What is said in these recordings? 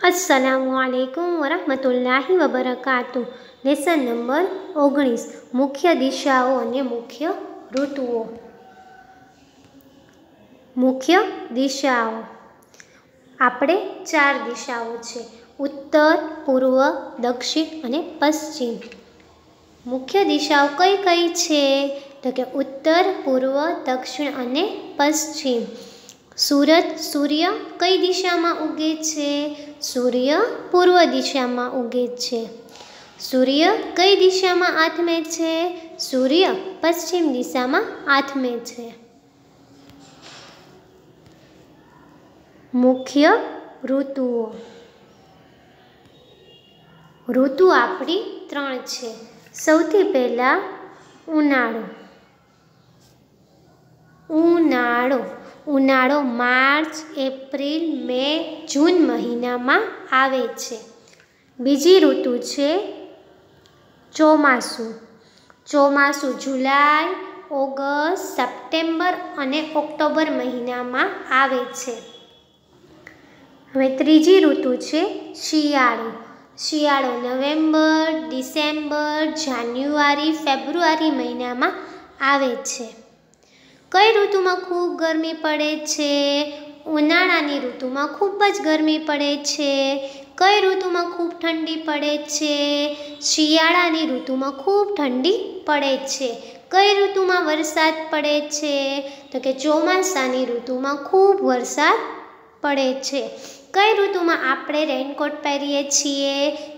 अस्सलामुअलैकुम वरहमतुल्लाहि वबरकातुह। Lesson number 19 मुख्य दिशाओं અને મુખ્ય ઋતુઓ। મુખ્ય દિશાઓ આપણે 4 દિશાઓ છે, ઉત્તર, પૂર્વ, દક્ષિણ અને પશ્ચિમ। મુખ્ય દિશાઓ કઈ કઈ છે તો કે ઉત્તર, પૂર્વ, દક્ષિણ અને પશ્ચિમ। સૂર્ય કઈ દિશામાં ઉગે છે? સૂર્ય પૂર્વ દિશામાં ઉગે છે। સૂર્ય કઈ દિશામાં આથમે છે? સૂર્ય પશ્ચિમ દિશામાં આથમે છે। મુખ્ય ઋતુઓ। ઋતુ આપણી 3 છે। સૌથી પહેલા ઉનાળો માર્ચ, એપ્રિલ, મે, જૂન મહિનામાં આવે છે। બીજી ઋતુ છે ચોમાસું જુલાઈ, ઓગસ્ટ, સપ્ટેમ્બર અને ઓક્ટોબર મહિનામાં આવે છે। હવે ત્રીજી ઋતુ છે શિયાળો નવેમ્બર, ડિસેમ્બર, જાન્યુઆરી, ફેબ્રુઆરી મહિનામાં આવે છે। કઈ ઋતુમાં ખૂબ ગરમી પડે છે? ઉનાળાની ઋતુમાં ખૂબ જ ગરમી પડે છે। કઈ ઋતુમાં ખૂબ ઠંડી પડે છે? શિયાળાની ઋતુમાં ખૂબ ઠંડી પડે છે। કઈ ઋતુમાં વરસાદ પડે છે તો કે ચોમાસાની ઋતુમાં ખૂબ વરસાદ પડે છે। કઈ ઋતુમાં આપણે રેનકોટ પહેરીએ છીએ?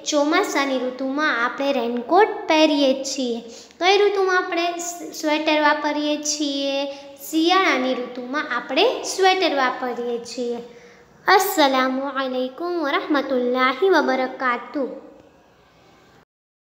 ચોમાસાની ઋતુમાં આપણે રેનકોટ પહેરીએ છીએ। કઈ ઋતુમાં આપણે સ્વેટર વાપરીએ છીએ? શિયાળાની ઋતુમાં આપણે સ્વેટર વાપરીએ છીએ। अस्सलामुअलैकुम वरहमतुल्लाहि वबरकातुह।